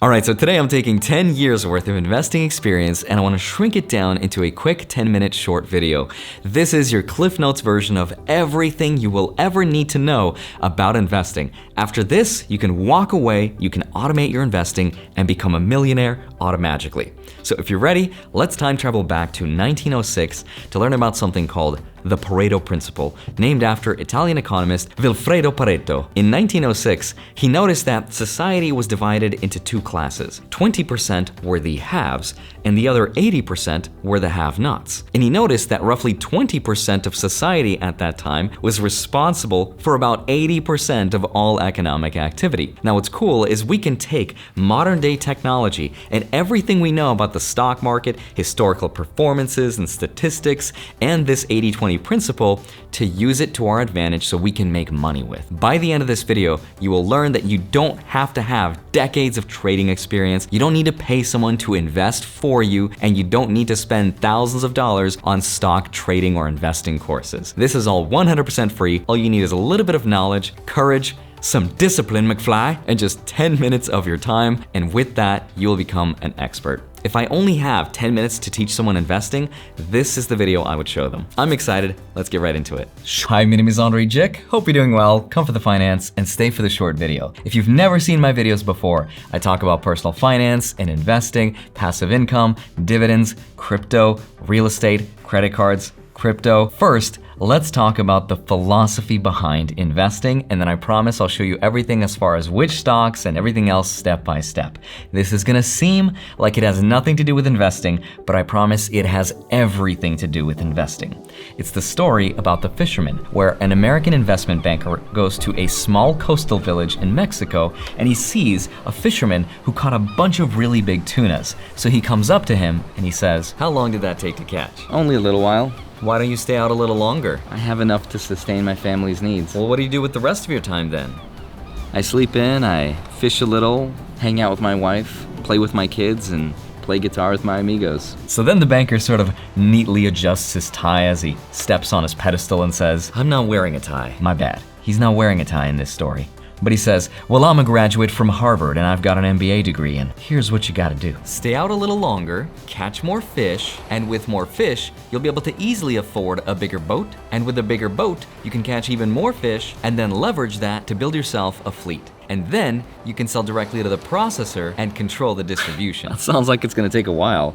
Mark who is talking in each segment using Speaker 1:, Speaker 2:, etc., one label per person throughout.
Speaker 1: Alright, so today I'm taking 10 years worth of investing experience and I want to shrink it down into a quick 10-minute short video. This is your Cliff Notes version of everything you will ever need to know about investing. After this, you can walk away, you can automate your investing, and become a millionaire automatically. So if you're ready, let's time travel back to 1906 to learn about something called the Pareto Principle, named after Italian economist Vilfredo Pareto. In 1906, he noticed that society was divided into two classes. 20% were the haves, and the other 80% were the have-nots. And he noticed that roughly 20% of society at that time was responsible for about 80% of all economic activity. Now what's cool is we can take modern-day technology and everything we know about the stock market, historical performances and statistics, and this 80-20 principle to use it to our advantage so we can make money with. By the end of this video, you will learn that you don't have to have decades of trading experience, you don't need to pay someone to invest for you, and you don't need to spend thousands of dollars on stock trading or investing courses. This is all 100% free. All you need is a little bit of knowledge, courage, some discipline, McFly, and just 10 minutes of your time, and with that, you will become an expert. If I only have 10 minutes to teach someone investing, this is the video I would show them. I'm excited, let's get right into it. Hi, my name is Andrei Jikh. Hope you're doing well, come for the finance, and stay for the short video. If you've never seen my videos before, I talk about personal finance and investing, passive income, dividends, crypto, real estate, credit cards, crypto. First, let's talk about the philosophy behind investing, and then I promise I'll show you everything as far as which stocks and everything else step by step. This is gonna seem like it has nothing to do with investing, but I promise it has everything to do with investing. It's the story about the fisherman, where an American investment banker goes to a small coastal village in Mexico and he sees a fisherman who caught a bunch of really big tunas. So he comes up to him and he says, "How long did that take to catch?"
Speaker 2: Only a little while.
Speaker 1: "Why don't you stay out a little longer?"
Speaker 2: I have enough to sustain my family's needs.
Speaker 1: "Well, what do you do with the rest of your time then?"
Speaker 2: I sleep in, I fish a little, hang out with my wife, play with my kids, and play guitar with my amigos.
Speaker 1: So then the banker sort of neatly adjusts his tie as he steps on his pedestal and says, "I'm not wearing a tie." My bad. He's not wearing a tie in this story. But he says, "Well, I'm a graduate from Harvard and I've got an MBA degree, and here's what you gotta do. Stay out a little longer, catch more fish, and with more fish, you'll be able to easily afford a bigger boat, and with a bigger boat, you can catch even more fish, and then leverage that to build yourself a fleet. And then you can sell directly to the processor and control the distribution."
Speaker 2: That sounds like it's gonna take a while.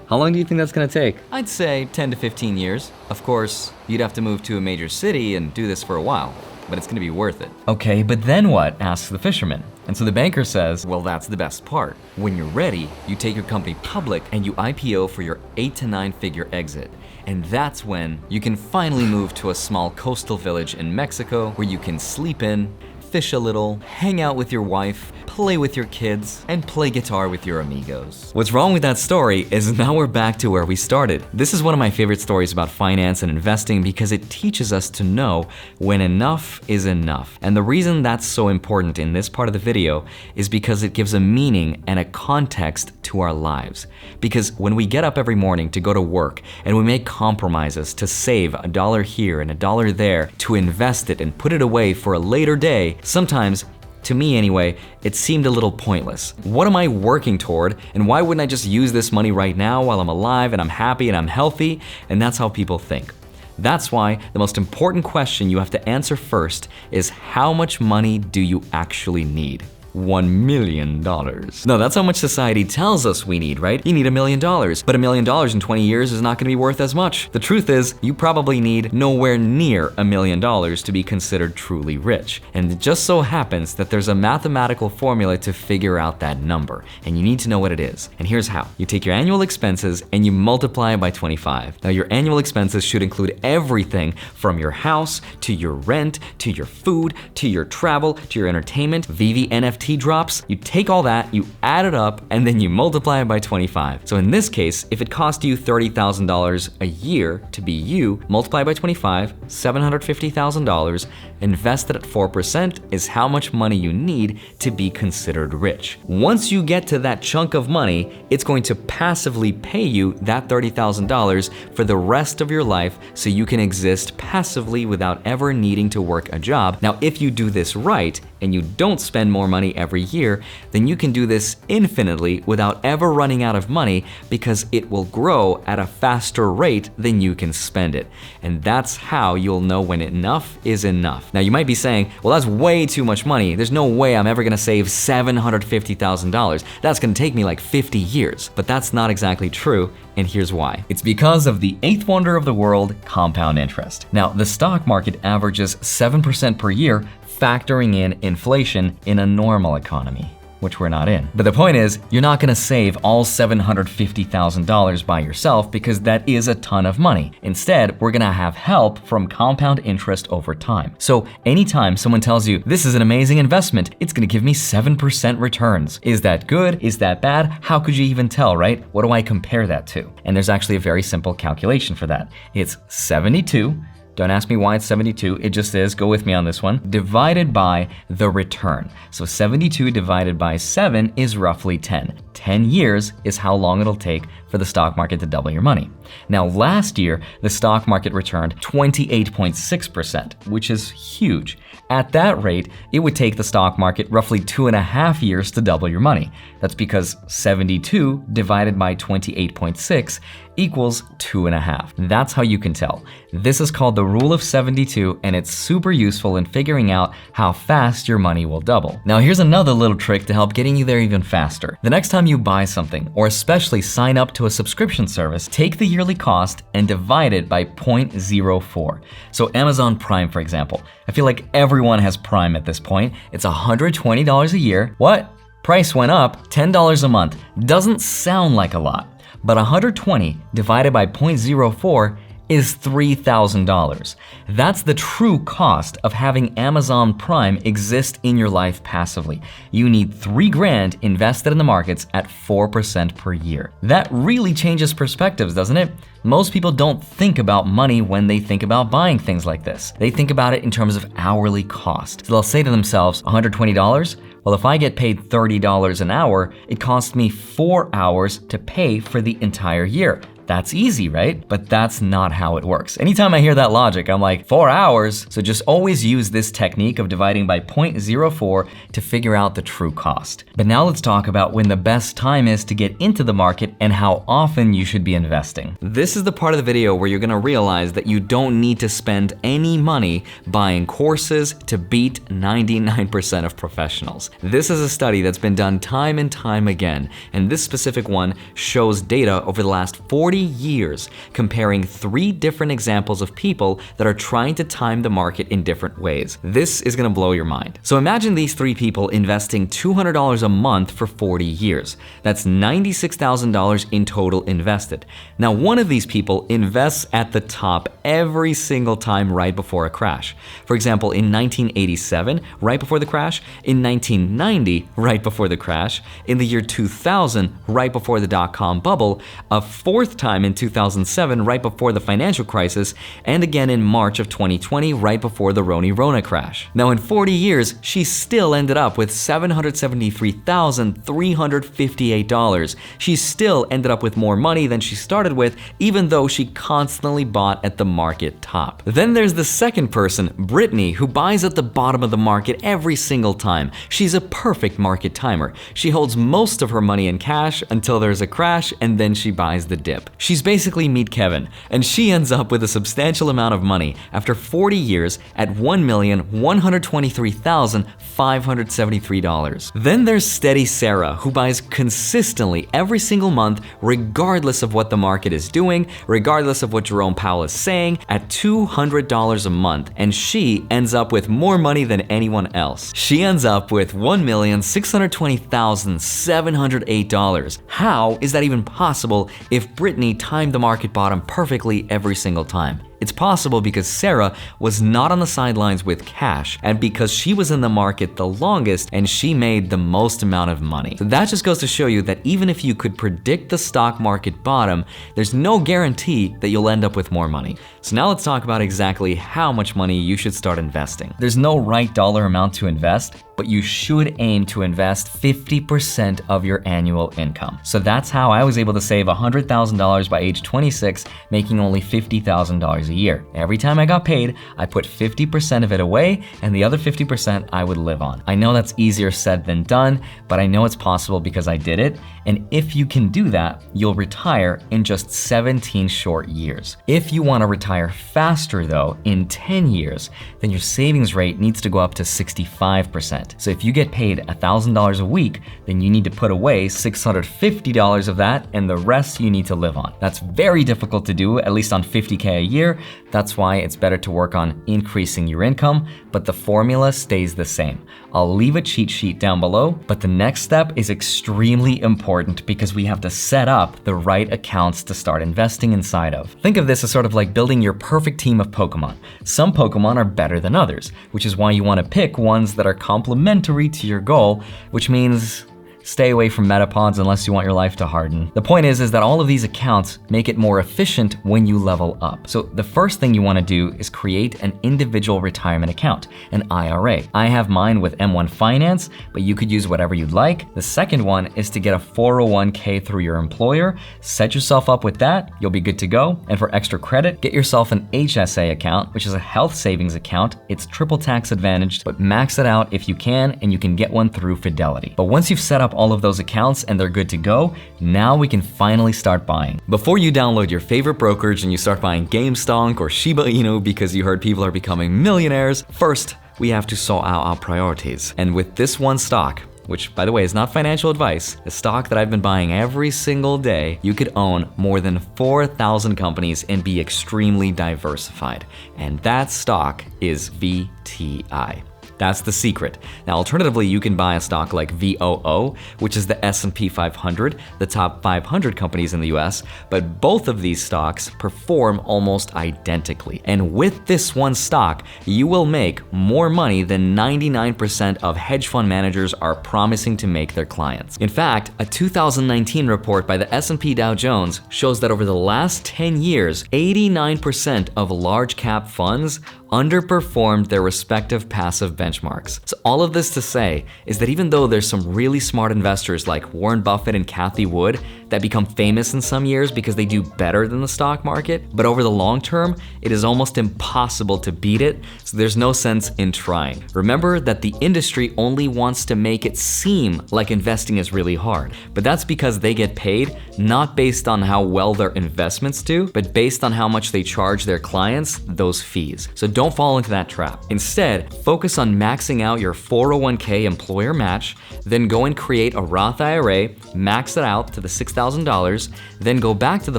Speaker 2: How long do you think that's gonna take?
Speaker 1: I'd say 10 to 15 years. Of course, you'd have to move to a major city and do this for a while, but it's gonna be worth it. "Okay, but then what?" asks the fisherman. And so the banker says, "Well, that's the best part. When you're ready, you take your company public and you IPO for your 8 to 9 figure exit. And that's when you can finally move to a small coastal village in Mexico where you can sleep in, fish a little, hang out with your wife, play with your kids, and play guitar with your amigos." What's wrong with that story is now we're back to where we started. This is one of my favorite stories about finance and investing because it teaches us to know when enough is enough. And the reason that's so important in this part of the video is because it gives a meaning and a context to our lives. Because when we get up every morning to go to work and we make compromises to save $1 here and $1 there, to invest it and put it away for a later day, sometimes, to me anyway, it seemed a little pointless. What am I working toward, and why wouldn't I just use this money right now while I'm alive and I'm happy and I'm healthy? And that's how people think. That's why the most important question you have to answer first is, how much money do you actually need? $1 million. No, that's how much society tells us we need, right? You need $1 million, but $1 million in 20 years is not gonna be worth as much. The truth is, you probably need nowhere near $1 million to be considered truly rich. And it just so happens that there's a mathematical formula to figure out that number, and you need to know what it is. And here's how. You take your annual expenses and you multiply it by 25. Now, your annual expenses should include everything from your house, to your rent, to your food, to your travel, to your entertainment, VV NFT drops. You take all that, you add it up, and then you multiply it by 25. So in this case, if it cost you $30,000 a year to be you, multiply by 25, $750,000, invested at 4% is how much money you need to be considered rich. Once you get to that chunk of money, it's going to passively pay you that $30,000 for the rest of your life so you can exist passively without ever needing to work a job. Now, if you do this right and you don't spend more money every year, then you can do this infinitely without ever running out of money because it will grow at a faster rate than you can spend it. And that's how you'll know when enough is enough. Now, you might be saying, well, that's way too much money. There's no way I'm ever gonna save $750,000. That's gonna take me like 50 years. But that's not exactly true, and here's why. It's because of the eighth wonder of the world, compound interest. Now, the stock market averages 7% per year, factoring in inflation in a normal economy, which we're not in. But the point is, you're not gonna save all $750,000 by yourself because that is a ton of money. Instead, we're gonna have help from compound interest over time. So anytime someone tells you, this is an amazing investment, it's gonna give me 7% returns. Is that good? Is that bad? How could you even tell, right? What do I compare that to? And there's actually a very simple calculation for that. It's 72. Don't ask me why it's 72, it just is, go with me on this one, divided by the return. So 72 divided by 7 is roughly 10. 10 years is how long it'll take for the stock market to double your money. Now, last year, the stock market returned 28.6%, which is huge. At that rate, it would take the stock market roughly 2.5 years to double your money. That's because 72 divided by 28.6 equals 2.5. That's how you can tell. This is called the rule of 72, and it's super useful in figuring out how fast your money will double. Now, here's another little trick to help getting you there even faster. The next time you buy something, or especially sign up to a subscription service, take the yearly cost and divide it by 0.04. So Amazon Prime, for example. I feel like everyone has Prime at this point. It's $120 a year. What? Price went up $10 a month. Doesn't sound like a lot, but 120 divided by 0.04 is $3,000. That's the true cost of having Amazon Prime exist in your life passively. You need $3,000 invested in the markets at 4% per year. That really changes perspectives, doesn't it? Most people don't think about money when they think about buying things like this. They think about it in terms of hourly cost. So they'll say to themselves, $120? Well, if I get paid $30 an hour, it costs me 4 hours to pay for the entire year. That's easy, right? But that's not how it works. Anytime I hear that logic, I'm like, 4 hours? So just always use this technique of dividing by 0.04 to figure out the true cost. But now let's talk about when the best time is to get into the market and how often you should be investing. This is the part of the video where you're gonna realize that you don't need to spend any money buying courses to beat 99% of professionals. This is a study that's been done time and time again, and this specific one shows data over the last 40 years comparing 3 different examples of people that are trying to time the market in different ways. This is gonna blow your mind. So imagine these 3 people investing $200 a month for 40 years. That's $96,000 in total invested. Now, one of these people invests at the top every single time right before a crash. For example, in 1987, right before the crash, in 1990, right before the crash, in the year 2000, right before the dot-com bubble, a 4th time in 2007, right before the financial crisis, and again in March of 2020, right before the Rona crash. Now, in 40 years, she still ended up with $773,358. She still ended up with more money than she started with, even though she constantly bought at the market top. Then there's the second person, Brittany, who buys at the bottom of the market every single time. She's a perfect market timer. She holds most of her money in cash until there's a crash, and then she buys the dip. She's basically Meet Kevin, and she ends up with a substantial amount of money after 40 years at $1,123,573. Then there's Steady Sarah, who buys consistently every single month, regardless of what the market is doing, regardless of what Jerome Powell is saying, at $200 a month, and she ends up with more money than anyone else. She ends up with $1,620,708. How is that even possible if Brittany timed the market bottom perfectly every single time? It's possible because Sarah was not on the sidelines with cash, and because she was in the market the longest and she made the most amount of money. So that just goes to show you that even if you could predict the stock market bottom, there's no guarantee that you'll end up with more money. So now let's talk about exactly how much money you should start investing. There's no right dollar amount to invest, but you should aim to invest 50% of your annual income. So that's how I was able to save $100,000 by age 26, making only $50,000 a year. Every time I got paid, I put 50% of it away, and the other 50% I would live on. I know that's easier said than done, but I know it's possible because I did it. And if you can do that, you'll retire in just 17 short years. If you want to retire faster though, in 10 years, then your savings rate needs to go up to 65%. So if you get paid $1,000 a week, then you need to put away $650 of that, and the rest you need to live on. That's very difficult to do, at least on $50K a year. That's why it's better to work on increasing your income, but the formula stays the same. I'll leave a cheat sheet down below, but the next step is extremely important because we have to set up the right accounts to start investing inside of. Think of this as sort of like building your perfect team of Pokemon. Some Pokemon are better than others, which is why you want to pick ones that are complementary to your goal, which means stay away from Metapods unless you want your life to harden. The point is that all of these accounts make it more efficient when you level up. So the first thing you want to do is create an individual retirement account, an IRA. I have mine with M1 Finance, but you could use whatever you'd like. The second one is to get a 401k through your employer. Set yourself up with that, you'll be good to go. And for extra credit, get yourself an HSA account, which is a health savings account. It's triple tax advantaged, but max it out if you can, and you can get one through Fidelity. But once you've set up all of those accounts and they're good to go, now we can finally start buying. Before you download your favorite brokerage and you start buying GameStonk or Shiba Inu because you heard people are becoming millionaires, first we have to sort out our priorities. And with this one stock, which by the way is not financial advice, a stock that I've been buying every single day, you could own more than 4,000 companies and be extremely diversified. And that stock is VTI. That's the secret. Now, alternatively, you can buy a stock like VOO, which is the S&P 500, the top 500 companies in the US, but both of these stocks perform almost identically. And with this one stock, you will make more money than 99% of hedge fund managers are promising to make their clients. In fact, a 2019 report by the S&P Dow Jones shows that over the last 10 years, 89% of large cap funds underperformed their respective passive benchmarks. So all of this to say is that even though there's some really smart investors like Warren Buffett and Cathie Wood that become famous in some years because they do better than the stock market, but over the long term, it is almost impossible to beat it, so there's no sense in trying. Remember that the industry only wants to make it seem like investing is really hard, but that's because they get paid not based on how well their investments do, but based on how much they charge their clients those fees. So don't fall into that trap. Instead, focus on maxing out your 401k employer match, then go and create a Roth IRA, max it out to the $6,000, then go back to the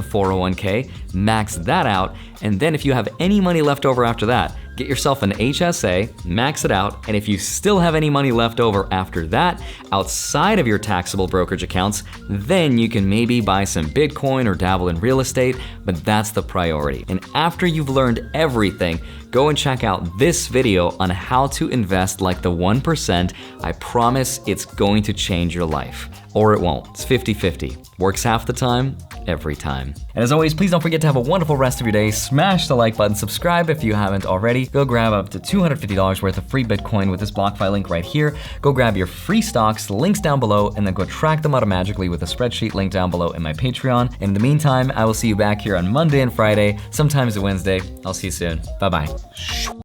Speaker 1: 401k, max that out, and then if you have any money left over after that, get yourself an HSA, max it out, and if you still have any money left over after that, outside of your taxable brokerage accounts, then you can maybe buy some Bitcoin or dabble in real estate, but that's the priority. And after you've learned everything, go and check out this video on how to invest like the 1%. I promise it's going to change your life. Or it won't. It's 50-50. Works half the time, every time. And as always, please don't forget to have a wonderful rest of your day. Smash the like button, subscribe if you haven't already. Go grab up to $250 worth of free Bitcoin with this BlockFi link right here. Go grab your free stocks, links down below, and then go track them automatically with a spreadsheet link down below in my Patreon. And in the meantime, I will see you back here on Monday and Friday, sometimes a Wednesday. I'll see you soon. Bye-bye.